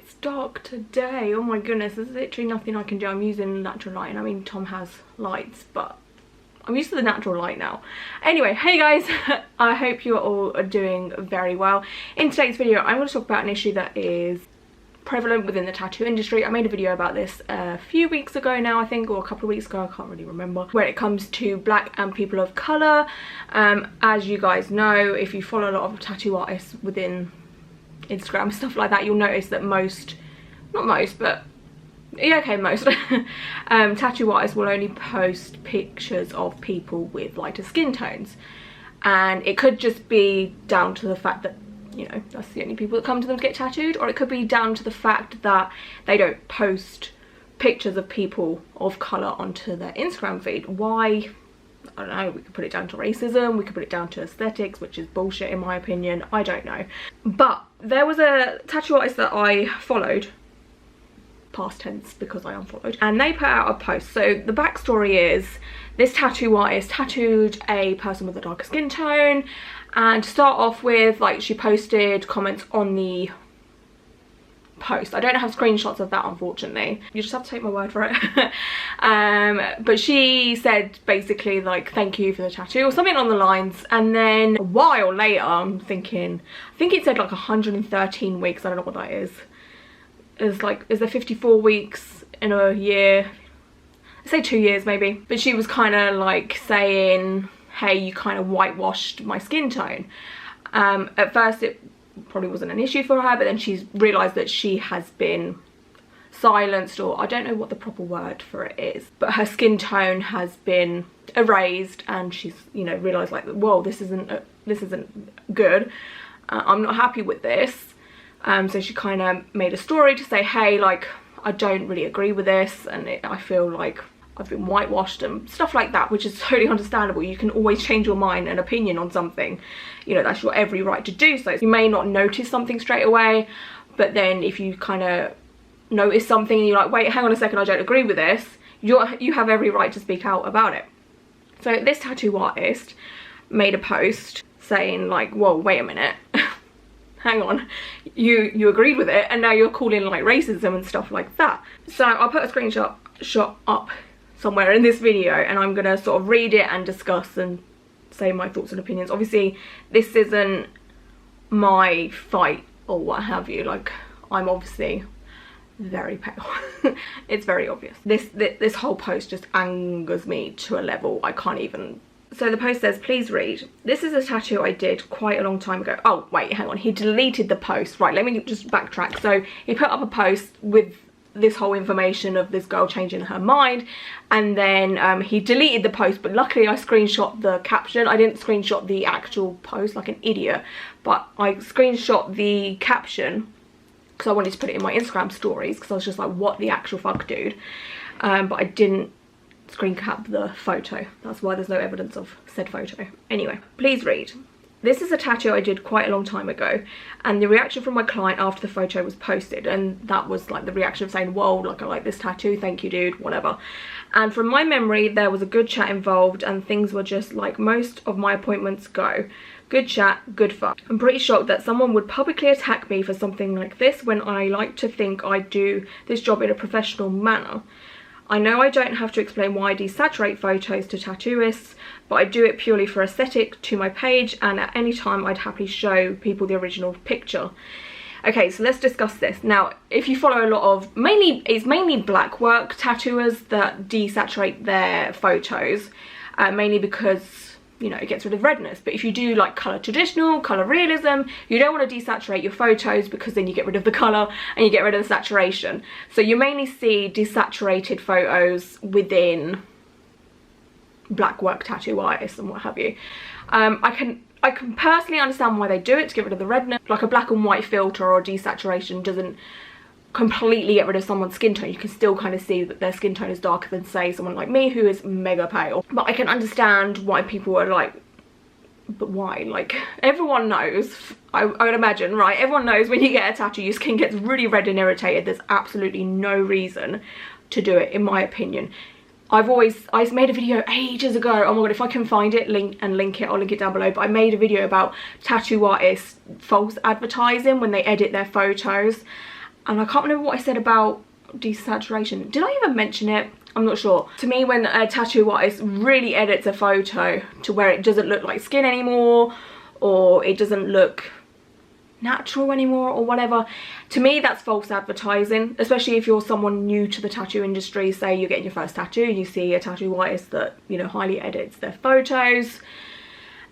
it's dark today. Oh my goodness, there's literally nothing I can do. I'm using natural lighting. I mean, Tom has lights, but I'm used to the natural light now. Anyway, hey guys, I hope you are all doing very well. In today's video, I'm going to talk about an issue that is prevalent within the tattoo industry. I made a video about this a few weeks ago now, I think, or a couple of weeks ago, I can't really remember, where it comes to black and people of colour. As you guys know, if you follow a lot of tattoo artists within Instagram, stuff like that, you'll notice that most tattoo artists will only post pictures of people with lighter skin tones, and it could just be down to the fact that, you know, that's the only people that come to them to get tattooed, or it could be down to the fact that they don't post pictures of people of colour onto their Instagram feed. Why? I don't know. We could put it down to racism, we could put it down to aesthetics, which is bullshit in my opinion, I don't know. But there was a tattoo artist that I followed, past tense because I unfollowed, and they put out a post. So the backstory is, this tattoo artist tattooed a person with a darker skin tone, and to start off with, like, she posted comments on the post. I don't have screenshots of that, unfortunately. You just have to take my word for it. But she said basically, like, thank you for the tattoo or something on the lines, and then a while later, I'm thinking, I think it said like 113 weeks, I don't know what that is. It's like, is there 54 weeks in a year? I'd say 2 years maybe. But she was kind of like saying, hey, you kind of whitewashed my skin tone. At first it probably wasn't an issue for her, but then she's realised that she has been silenced, or I don't know what the proper word for it is, but her skin tone has been erased, and she's, you know, realised like, whoa, this isn't good. I'm not happy with this. So she kind of made a story to say, hey, like, I don't really agree with this, and I feel like I've been whitewashed and stuff like that, which is totally understandable. You can always change your mind and opinion on something. You know, that's your every right to do so. You may not notice something straight away, but then if you kind of notice something and you're like, wait, hang on a second, I don't agree with this, you have every right to speak out about it. So this tattoo artist made a post saying like, whoa, wait a minute. Hang on, you agreed with it and now you're calling like racism and stuff like that. So I'll put a screenshot up somewhere in this video, and I'm gonna sort of read it and discuss and say my thoughts and opinions. Obviously this isn't my fight or what have you, like, I'm obviously very pale. It's very obvious. This whole post just angers me to a level I can't even. So the post says, please read, this is a tattoo I did quite a long time ago. Oh wait, hang on, he deleted the post. Right, let me just backtrack. So he put up a post with this whole information of this girl changing her mind, and then he deleted the post, but luckily I screenshot the caption. I didn't screenshot the actual post like an idiot, but I screenshot the caption because I wanted to put it in my Instagram stories, because I was just like, what the actual fuck, dude. But I didn't screen cap the photo. That's why there's no evidence of said photo. Anyway, please read. This is a tattoo I did quite a long time ago, and the reaction from my client after the photo was posted, and that was like the reaction of saying, whoa, like, I like this tattoo, thank you dude, whatever. And from my memory, there was a good chat involved, and things were just like most of my appointments go. Good chat, good fun. I'm pretty shocked that someone would publicly attack me for something like this when I like to think I do this job in a professional manner. I know I don't have to explain why I desaturate photos to tattooists, but I do it purely for aesthetic to my page, and at any time I'd happily show people the original picture. Okay, so let's discuss this. Now, if you follow a lot of, it's mainly black work tattooers that desaturate their photos, mainly because, you know, it gets rid of redness. But if you do like colour traditional, colour realism, you don't want to desaturate your photos, because then you get rid of the colour and you get rid of the saturation. So you mainly see desaturated photos within black work tattoo artists and what have you. I can personally understand why they do it, to get rid of the redness. Like a black and white filter or desaturation doesn't completely get rid of someone's skin tone. You can still kind of see that their skin tone is darker than, say, someone like me who is mega pale. But I can understand why people are like, but why? Like, everyone knows, I would imagine, right? Everyone knows when you get a tattoo, your skin gets really red and irritated. There's absolutely no reason to do it, in my opinion. I made a video ages ago, oh my god, if I can find it, link it, I'll link it down below, but I made a video about tattoo artists false advertising when they edit their photos, And I can't remember what I said about desaturation. Did I even mention it? I'm not sure. To me, when a tattoo artist really edits a photo to where it doesn't look like skin anymore, or it doesn't look natural anymore or whatever, to me that's false advertising, especially if you're someone new to the tattoo industry. Say you're getting your first tattoo and you see a tattoo artist that, you know, highly edits their photos,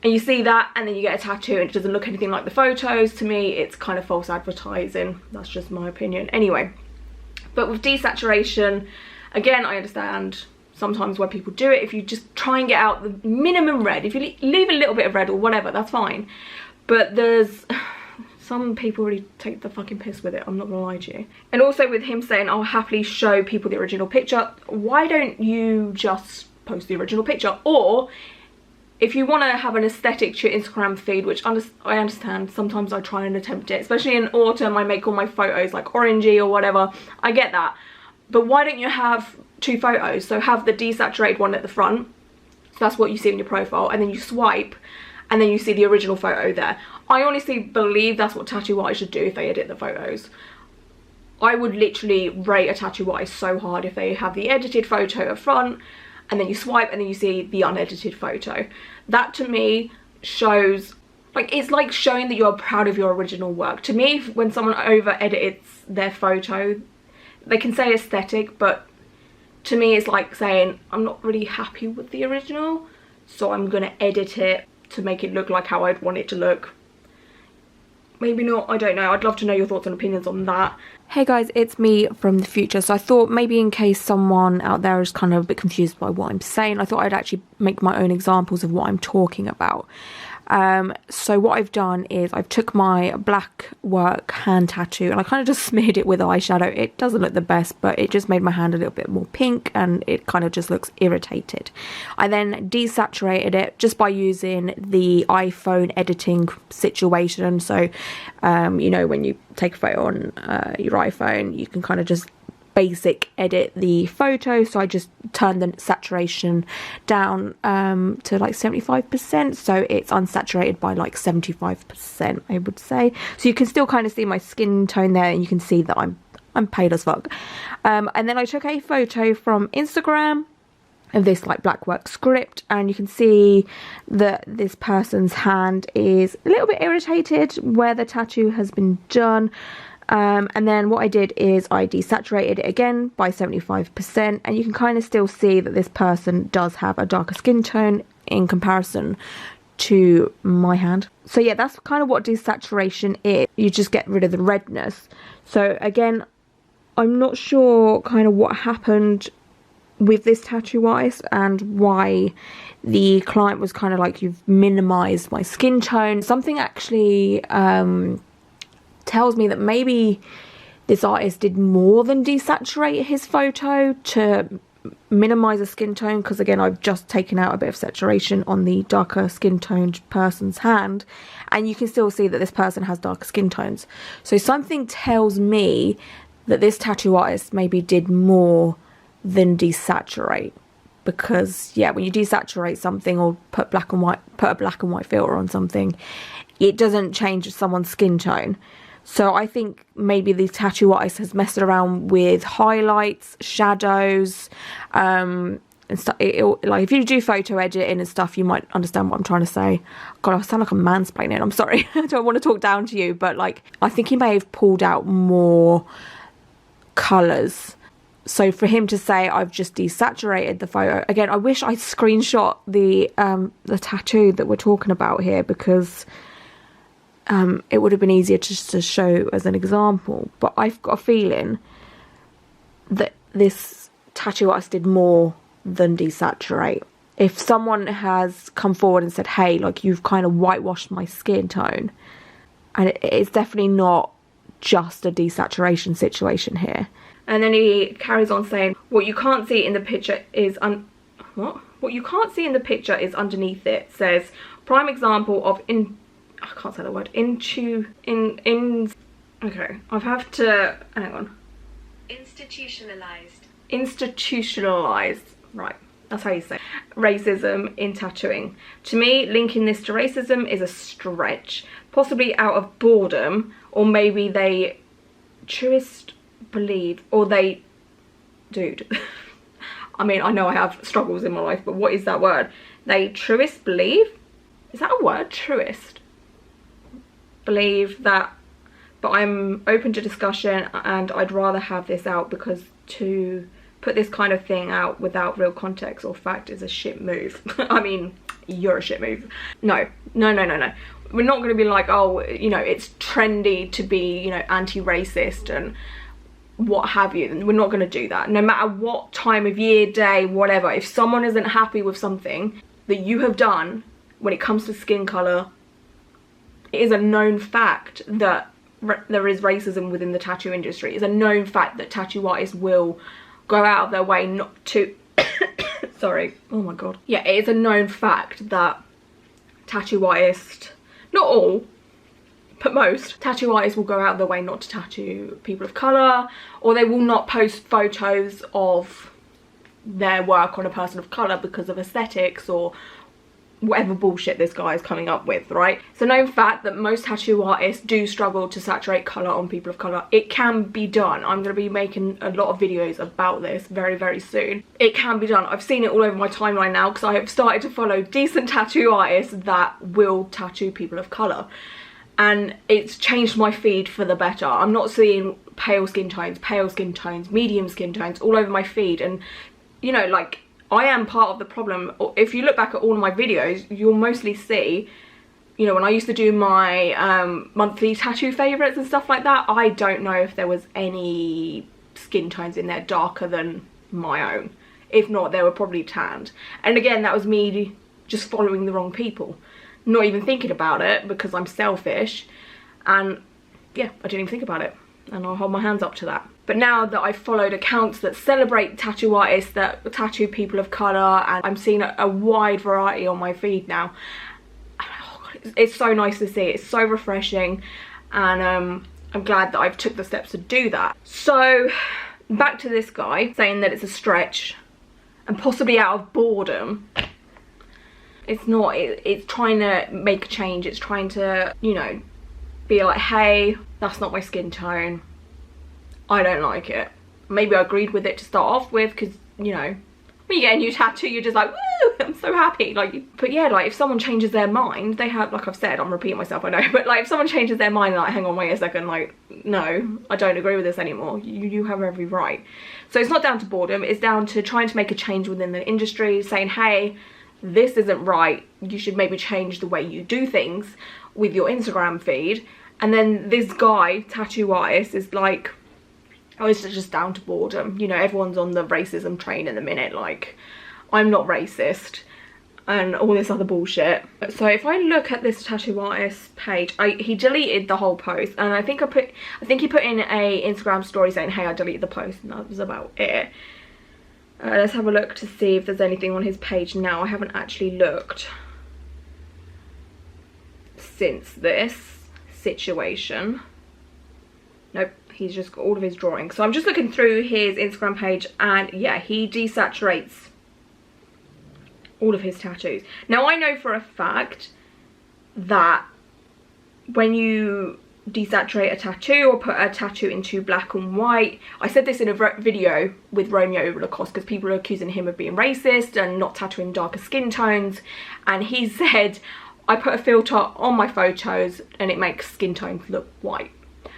and you see that and then you get a tattoo and it doesn't look anything like the photos. To me, it's kind of false advertising. That's just my opinion anyway. But with desaturation, again, I understand sometimes why people do it. If you just try and get out the minimum red, if you leave a little bit of red or whatever, that's fine. But there's some people really take the fucking piss with it, I'm not gonna lie to you. And also with him saying, I'll happily show people the original picture, why don't you just post the original picture? Or if you want to have an aesthetic to your Instagram feed, which I understand, sometimes I try and attempt it, especially in autumn, I make all my photos like orangey or whatever, I get that. But why don't you have two photos? So have the desaturated one at the front, so that's what you see in your profile, and then you swipe and then you see the original photo there. I honestly believe that's what tattoo artists should do if they edit the photos. I would literally rate a tattoo artist so hard if they have the edited photo up front and then you swipe and then you see the unedited photo. That to me shows, like, it's like showing that you're proud of your original work. To me, when someone over edits their photo, they can say aesthetic, but to me it's like saying, I'm not really happy with the original, so I'm gonna edit it to make it look like how I'd want it to look. Maybe not, I don't know. I'd love to know your thoughts and opinions on that. Hey guys, it's me from the future. So I thought maybe in case someone out there is kind of a bit confused by what I'm saying, I thought I'd actually make my own examples of what I'm talking about. So what I've done is I've took my black work hand tattoo and I kind of just smeared it with eyeshadow. It doesn't look the best, but it just made my hand a little bit more pink and it kind of just looks irritated. I then desaturated it just by using the iPhone editing situation. So you know, when you take a photo on your iPhone, you can kind of just basic edit the photo. So I just turned the saturation down to like 75%, so it's unsaturated by like 75%, I would say. So you can still kind of see my skin tone there, and you can see that I'm pale as fuck. And then I took a photo from Instagram of this like black work script, and you can see that this person's hand is a little bit irritated where the tattoo has been done. And then what I did is I desaturated it again by 75%, and you can kind of still see that this person does have a darker skin tone in comparison to my hand. So yeah, that's kind of what desaturation is. You just get rid of the redness. So again, I'm not sure kind of what happened with this tattoo artist and why the client was kind of like, you've minimized my skin tone. Something actually tells me that maybe this artist did more than desaturate his photo to minimize the skin tone, because again, I've just taken out a bit of saturation on the darker skin toned person's hand, and you can still see that this person has darker skin tones. So something tells me that this tattoo artist maybe did more than desaturate, because yeah, when you desaturate something or put a black and white filter on something, it doesn't change someone's skin tone. So I think maybe the tattoo artist has messed around with highlights, shadows, and stuff. Like if you do photo editing and stuff, you might understand what I'm trying to say. God, I sound like I'm mansplaining. I'm sorry. I don't want to talk down to you, but like I think he may have pulled out more colours. So for him to say I've just desaturated the photo, again, I wish I screenshot the tattoo that we're talking about here, because it would have been easier just to show as an example. But I've got a feeling that this tattoo artist did more than desaturate. If someone has come forward and said, hey, like, you've kind of whitewashed my skin tone, and it's definitely not just a desaturation situation here. And then he carries on saying, what you can't see in the picture is what you can't see in the picture is underneath it. Says prime example of I can't say the word. Okay, I have to, hang on. Institutionalized, right, that's how you say it. Racism in tattooing. To me, linking this to racism is a stretch. Possibly out of boredom, or maybe they truest believe, or they, dude, I mean, I know I have struggles in my life, but what is that word? They truest believe, is that a word? Truest believe that, but I'm open to discussion, and I'd rather have this out, because to put this kind of thing out without real context or fact is a shit move. I mean, you're a shit move. No. We're not going to be like, oh, you know, it's trendy to be, you know, anti-racist and what have you. We're not going to do that. No matter what time of year, day, whatever. If someone isn't happy with something that you have done when it comes to skin colour, it is a known fact that there is racism within the tattoo industry. It's a known fact that tattoo artists will go out of their way not to sorry, oh my god. Yeah, it is a known fact that tattoo artists, not all, but most tattoo artists will go out of their way not to tattoo people of colour, or they will not post photos of their work on a person of colour because of aesthetics or whatever bullshit this guy is coming up with, right? It's a known fact that most tattoo artists do struggle to saturate colour on people of colour. It can be done. I'm going to be making a lot of videos about this very, very soon. It can be done. I've seen it all over my timeline now, because I have started to follow decent tattoo artists that will tattoo people of colour. And it's changed my feed for the better. I'm not seeing pale skin tones, medium skin tones all over my feed. And, you know, like, I am part of the problem. If you look back at all of my videos, you'll mostly see, you know, when I used to do my monthly tattoo favourites and stuff like that, I don't know if there was any skin tones in there darker than my own. If not, they were probably tanned. And again, that was me just following the wrong people. Not even thinking about it, because I'm selfish. And yeah, I didn't even think about it. And I'll hold my hands up to that. But now that I've followed accounts that celebrate tattoo artists, that tattoo people of colour, and I'm seeing a wide variety on my feed now, oh God, it's so nice to see. It's so refreshing, and I'm glad that I've took the steps to do that. So back to this guy saying that it's a stretch and possibly out of boredom. It's not. It's trying to make a change. It's trying to, you know, be like, hey, that's not my skin tone. I don't like it. Maybe I agreed with it to start off with, because, you know, when you get a new tattoo, you're just like, woo, I'm so happy. Like, but yeah, like, if someone changes their mind, they have, like I've said, I'm repeating myself, I know, but like, if someone changes their mind, like, hang on, wait a second, like, no, I don't agree with this anymore. You have every right. So it's not down to boredom. It's down to trying to make a change within the industry, saying, hey, this isn't right. You should maybe change the way you do things with your Instagram feed. And then this guy, tattoo artist, is like, oh, it's just down to boredom. You know, everyone's on the racism train in the minute. Like, I'm not racist and all this other bullshit. So if I look at this tattoo artist page, he deleted the whole post, and I think he put in a Instagram story saying, hey, I deleted the post, and that was about it. Let's have a look to see if there's anything on his page now. I haven't actually looked since this situation. Nope, he's just got all of his drawings. So I'm just looking through his Instagram page, and yeah, he desaturates all of his tattoos. Now, I know for a fact that when you desaturate a tattoo or put a tattoo into black and white, I said this in a video with Romeo Lacoste, because people are accusing him of being racist and not tattooing darker skin tones, and he said, I put a filter on my photos and it makes skin tones look white.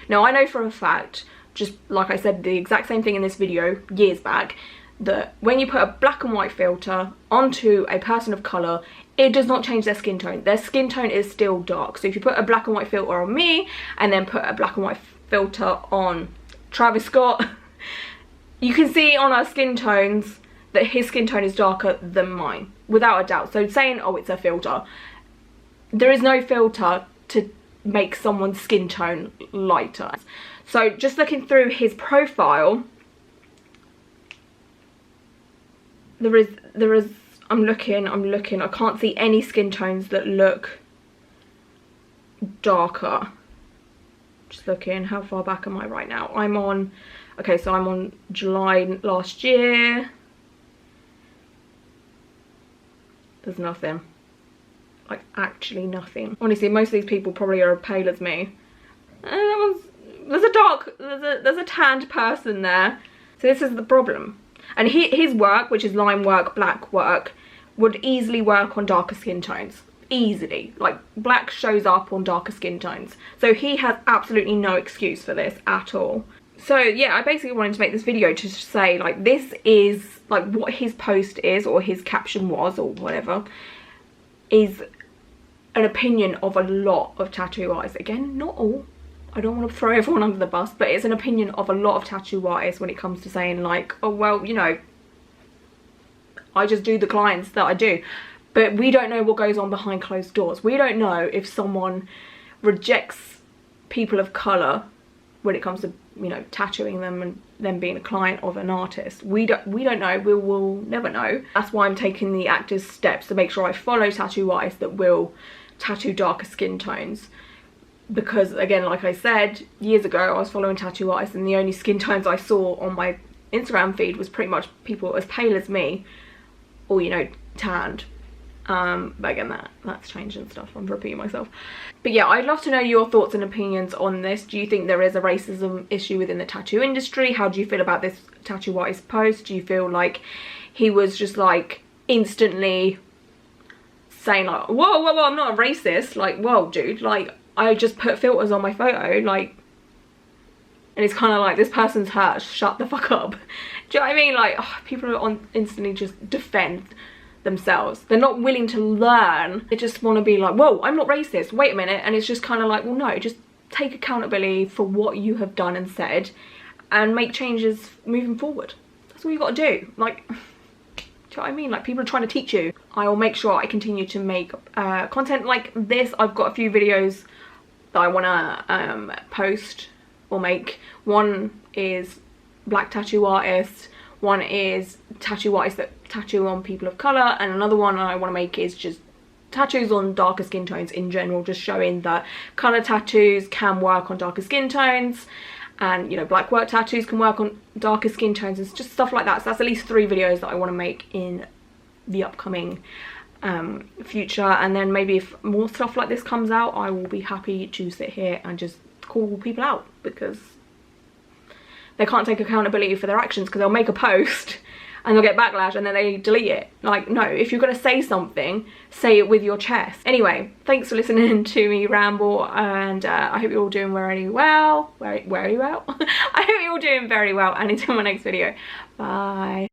Now, I know for a fact, just like I said the exact same thing in this video years back, that when you put a black and white filter onto a person of colour, it does not change their skin tone. Their skin tone is still dark. So if you put a black and white filter on me and then put a black and white filter on Travis Scott, you can see on our skin tones that his skin tone is darker than mine, without a doubt. So saying, oh, it's a filter, there is no filter to make someone's skin tone lighter. So just looking through his profile, there is I'm looking, I can't see any skin tones that look darker. Just looking, how far back am I right now? I'm on, okay, so I'm on July last year. There's nothing. Like, actually nothing. Honestly, most of these people probably are as pale as me. That one's there's a tanned person there. So this is the problem. And his work, which is line work, black work, would easily work on darker skin tones. Easily. Like, black shows up on darker skin tones. So he has absolutely no excuse for this at all. So yeah, I basically wanted to make this video to say, like, this is, like, what his post is, or his caption was, or whatever, is an opinion of a lot of tattoo artists. Again, not all. I don't want to throw everyone under the bus, but it's an opinion of a lot of tattoo artists when it comes to saying, like, oh, well, you know, I just do the clients that I do. But we don't know what goes on behind closed doors. We don't know if someone rejects people of colour when it comes to, you know, tattooing them and them being a client of an artist. We don't know. We will never know. That's why I'm taking the active steps to make sure I follow tattoo artists that will tattoo darker skin tones. Because, again, like I said, years ago I was following tattoo artists and the only skin tones I saw on my Instagram feed was pretty much people as pale as me, or, you know, tanned. But again, that's changed and stuff. I'm repeating myself. But yeah, I'd love to know your thoughts and opinions on this. Do you think there is a racism issue within the tattoo industry? How do you feel about this tattoo artist post? Do you feel like he was just, like, instantly saying, like, whoa, whoa, whoa, I'm not a racist. Like, whoa, dude, like, I just put filters on my photo, like, and it's kind of like, this person's hurt, shut the fuck up. Do you know what I mean? Like, oh, people are instantly just defend themselves. They're not willing to learn. They just want to be like, whoa, I'm not racist, wait a minute. And it's just kind of like, well, no, just take accountability for what you have done and said and make changes moving forward. That's all you got to do. Like, do you know what I mean? Like, people are trying to teach you. I will make sure I continue to make content like this. I've got a few videos that I want to post or make. One is black tattoo artists, one is tattoo artists that tattoo on people of colour, and another one I want to make is just tattoos on darker skin tones in general, just showing that colour tattoos can work on darker skin tones, and, you know, black work tattoos can work on darker skin tones. It's just stuff like that. So that's at least 3 videos that I want to make in the upcoming future. And then maybe if more stuff like this comes out, I will be happy to sit here and just call people out, because they can't take accountability for their actions, because they'll make a post and they'll get backlash and then they delete it. Like, no, if you're going to say something, say it with your chest. Anyway, thanks for listening to me ramble, and I hope you're all doing very well. Very well. I hope you're all doing very well, and until my next video, bye.